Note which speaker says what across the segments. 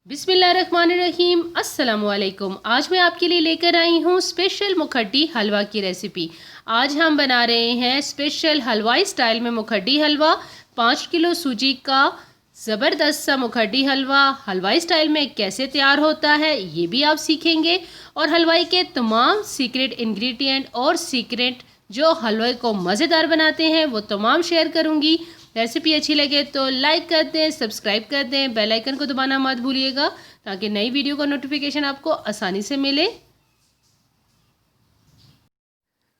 Speaker 1: बिस्मिल्लाहिर्रहमानिर्रहीम। अस्सलामुअलैकुम। आज मैं आपके लिए लेकर आई हूँ स्पेशल मुखट्टी हलवा की रेसिपी। आज हम बना रहे हैं स्पेशल हलवाई स्टाइल में मुखट्टी हलवा। 5 किलो सूजी का ज़बरदस्त सा मुखट्टी हलवा हलवाई स्टाइल में कैसे तैयार होता है ये भी आप सीखेंगे, और हलवाई के तमाम सीक्रेट इंग्रेडिएंट और सीक्रेट जो हलवे को मज़ेदार बनाते हैं वो तमाम शेयर करूँगी। रेसिपी अच्छी लगे तो लाइक कर दें, सब्सक्राइब कर दें, बेल आइकन को दबाना मत भूलिएगा ताकि नई वीडियो का नोटिफिकेशन आपको आसानी से मिले।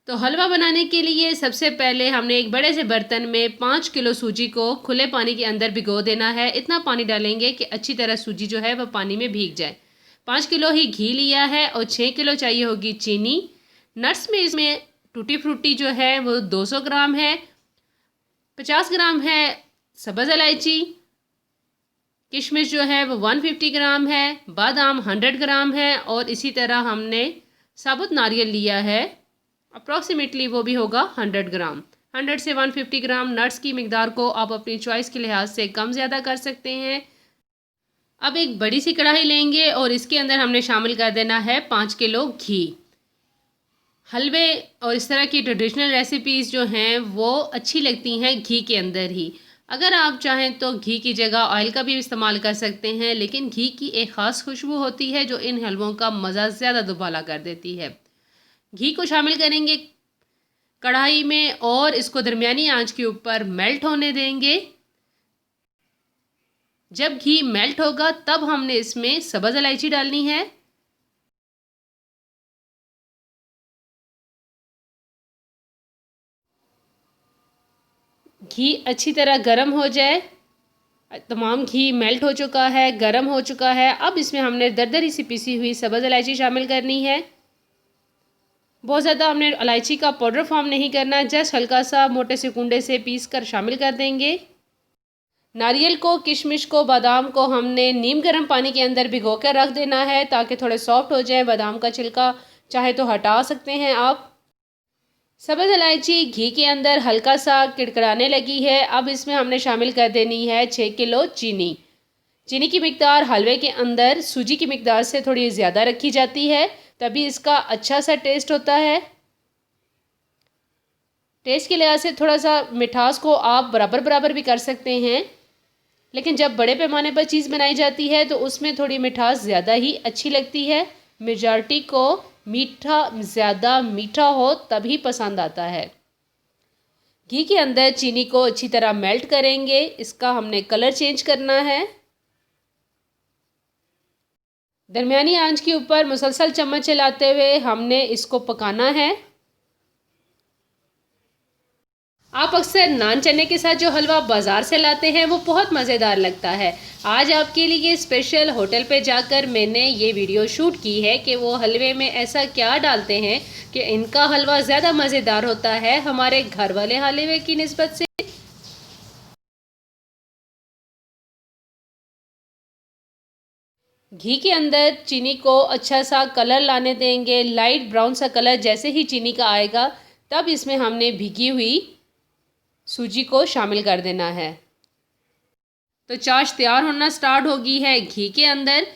Speaker 1: तो हलवा बनाने के लिए सबसे पहले हमने एक बड़े से बर्तन में 5 किलो सूजी को खुले पानी के अंदर भिगो देना है। इतना पानी डालेंगे कि अच्छी तरह सूजी जो है वह पानी में भीग जाए। 5 किलो ही घी लिया है और 6 किलो चाहिए होगी चीनी। नट्स में इसमें टूटी फ्रूटी जो है वो 200 ग्राम है, 50 ग्राम है सब्ज़ इलायची, किशमिश जो है वो 150 ग्राम है, बादाम 100 ग्राम है, और इसी तरह हमने साबुत नारियल लिया है, अप्रॉक्सीमेटली वो भी होगा 100 ग्राम। 100 से 150 ग्राम। नट्स की मिकदार को आप अपनी चॉइस के लिहाज से कम ज़्यादा कर सकते हैं। अब एक बड़ी सी कढ़ाई लेंगे और इसके अंदर हमने शामिल कर देना है 5 किलो घी। हलवे और इस तरह की ट्रेडिशनल रेसिपीज़ जो हैं वो अच्छी लगती हैं घी के अंदर ही। अगर आप चाहें तो घी की जगह ऑयल का भी इस्तेमाल कर सकते हैं, लेकिन घी की एक ख़ास खुशबू होती है जो इन हलवों का मज़ा ज़्यादा दुबाला कर देती है। घी को शामिल करेंगे कढ़ाई में और इसको दरमियानी आंच के ऊपर मेल्ट होने देंगे। जब घी मेल्ट होगा तब हमने इसमें सब्ज़ इलायची डालनी है। घी अच्छी तरह गर्म हो जाए, तमाम घी मेल्ट हो चुका है, गर्म हो चुका है। अब इसमें हमने दरदरी सी पिसी हुई सब्ज़ इलायची शामिल करनी है। बहुत ज़्यादा हमने इलायची का पाउडर फॉर्म नहीं करना, जस्ट हल्का सा मोटे से कुंडे से पीस कर शामिल कर देंगे। नारियल को, किशमिश को, बादाम को हमने नीम गर्म पानी के अंदर भिगो कर रख देना है ताकि थोड़े सॉफ्ट हो जाए। बादाम का छिलका चाहे तो हटा सकते हैं आप। सब्ज़ इलायची घी के अंदर हल्का सा किड़किड़ाने लगी है। अब इसमें हमने शामिल कर देनी है 6 किलो चीनी। चीनी की मिकदार हलवे के अंदर सूजी की मिकदार से थोड़ी ज़्यादा रखी जाती है, तभी इसका अच्छा सा टेस्ट होता है। टेस्ट के लिहाज से थोड़ा सा मिठास को आप बराबर बराबर भी कर सकते हैं, लेकिन जब बड़े पैमाने पर चीज़ बनाई जाती है तो उसमें थोड़ी मिठास ज़्यादा ही अच्छी लगती है। मेजॉरिटी को मीठा, ज़्यादा मीठा हो तभी पसंद आता है। घी के अंदर चीनी को अच्छी तरह मेल्ट करेंगे, इसका हमने कलर चेंज करना है। दरमियानी आंच के ऊपर मुसलसल चम्मच चलाते हुए हमने इसको पकाना है। आप अक्सर नान चने के साथ जो हलवा बाज़ार से लाते हैं वो बहुत मज़ेदार लगता है। आज आपके लिए स्पेशल होटल पे जाकर मैंने ये वीडियो शूट की है कि वो हलवे में ऐसा क्या डालते हैं कि इनका हलवा ज़्यादा मज़ेदार होता है हमारे घर वाले हलवे की निस्बत से। घी के अंदर चीनी को अच्छा सा कलर लाने देंगे। लाइट ब्राउन सा कलर जैसे ही चीनी का आएगा तब इसमें हमने भीगी हुई सूजी को शामिल कर देना है। तो चाश तैयार होना स्टार्ट होगी है। घी के अंदर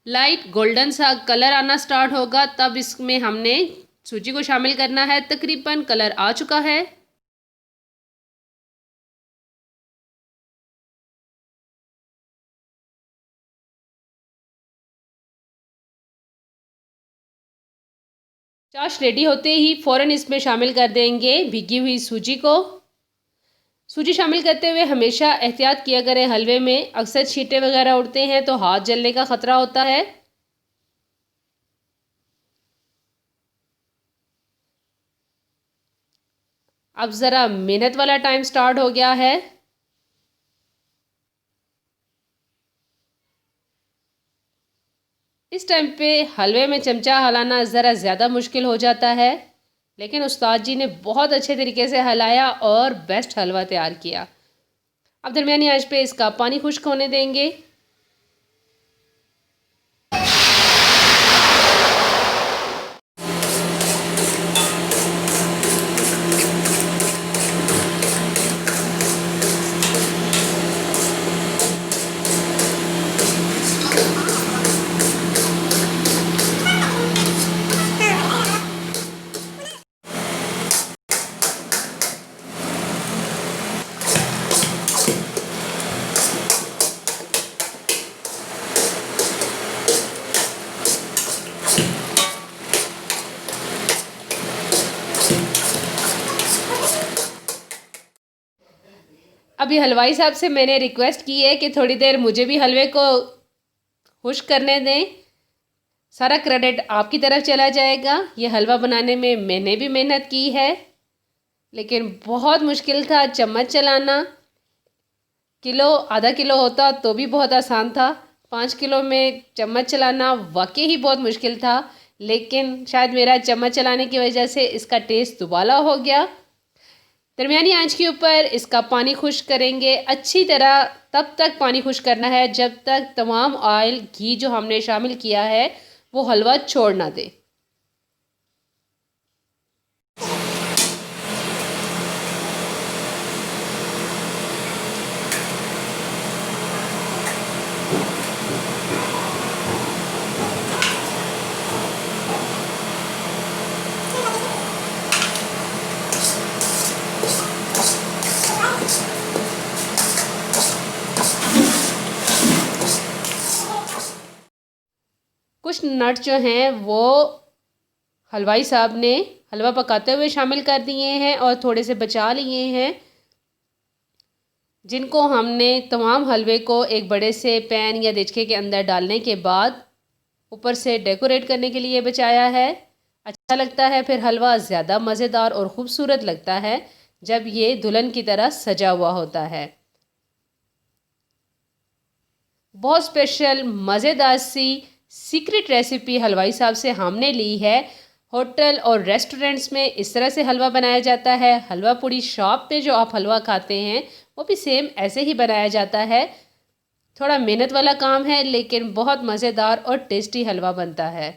Speaker 1: लाइट गोल्डन सा कलर आना स्टार्ट होगा तब इसमें हमने सूजी को शामिल करना है। तकरीबन कलर आ चुका है। चाश रेडी होते ही फ़ौरन इसमें शामिल कर देंगे भीगी हुई सूजी को। सूजी शामिल करते हुए हमेशा एहतियात किया करें, हलवे में अक्सर छींटे वगैरह उड़ते हैं तो हाथ जलने का ख़तरा होता है। अब ज़रा मेहनत वाला टाइम स्टार्ट हो गया है। इस टाइम पे हलवे में चमचा हिलाना ज़रा ज़्यादा मुश्किल हो जाता है, लेकिन उस्ताद जी ने बहुत अच्छे तरीके से हिलाया और बेस्ट हलवा तैयार किया। अब दरमियानी आंच पे इसका पानी खुश्क होने देंगे। अभी हलवाई साहब से मैंने रिक्वेस्ट की है कि थोड़ी देर मुझे भी हलवे को खुश करने दें। सारा क्रेडिट आपकी तरफ चला जाएगा। ये हलवा बनाने में मैंने भी मेहनत की है, लेकिन बहुत मुश्किल था चम्मच चलाना। किलो आधा किलो होता तो भी बहुत आसान था, 5 किलो में चम्मच चलाना वाकई ही बहुत मुश्किल था। लेकिन शायद मेरा चम्मच चलाने की वजह से इसका टेस्ट दुबाला हो गया। दरमियानी आंच के ऊपर इसका पानी खुश्क करेंगे अच्छी तरह। तब तक पानी खुश्क करना है जब तक तमाम ऑयल घी जो हमने शामिल किया है वो हलवा छोड़ ना दे। कुछ नट जो हैं वो हलवाई साहब ने हलवा पकाते हुए शामिल कर दिए हैं और थोड़े से बचा लिए हैं, जिनको हमने तमाम हलवे को एक बड़े से पैन या देचके के अंदर डालने के बाद ऊपर से डेकोरेट करने के लिए बचाया है। अच्छा लगता है, फिर हलवा ज़्यादा मज़ेदार और ख़ूबसूरत लगता है जब ये दुल्हन की तरह सजा हुआ होता है। बहुत स्पेशल मज़ेदार सी सीक्रेट रेसिपी हलवाई साहब से हमने ली है। होटल और रेस्टोरेंट्स में इस तरह से हलवा बनाया जाता है। हलवा पूड़ी शॉप पे जो आप हलवा खाते हैं वो भी सेम ऐसे ही बनाया जाता है। थोड़ा मेहनत वाला काम है, लेकिन बहुत मज़ेदार और टेस्टी हलवा बनता है।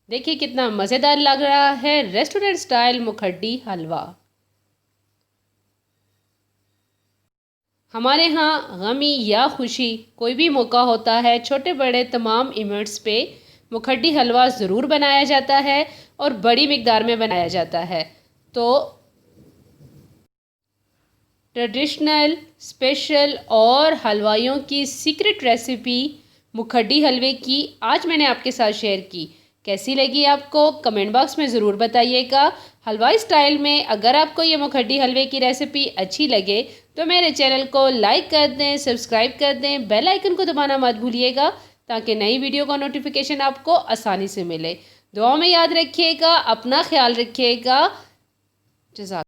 Speaker 1: देखिए कितना मज़ेदार लग रहा है, रेस्टोरेंट स्टाइल मुखड्डी हलवा। हमारे यहाँ गमी या खुशी कोई भी मौका होता है, छोटे बड़े तमाम इवेंट्स पे मुखड्डी हलवा ज़रूर बनाया जाता है और बड़ी मिकदार में बनाया जाता है। तो ट्रेडिशनल, स्पेशल और हलवाइयों की सीक्रेट रेसिपी मुखड्डी हलवे की आज मैंने आपके साथ शेयर की। कैसी लगी आपको कमेंट बॉक्स में ज़रूर बताइएगा। हलवाई स्टाइल में अगर आपको ये मुखड्डी हलवे की रेसिपी अच्छी लगे तो मेरे चैनल को लाइक कर दें, सब्सक्राइब कर दें, बेल आइकन को दबाना मत भूलिएगा ताकि नई वीडियो का नोटिफिकेशन आपको आसानी से मिले। दुआ में याद रखिएगा, अपना ख्याल रखिएगा। जज़ाक।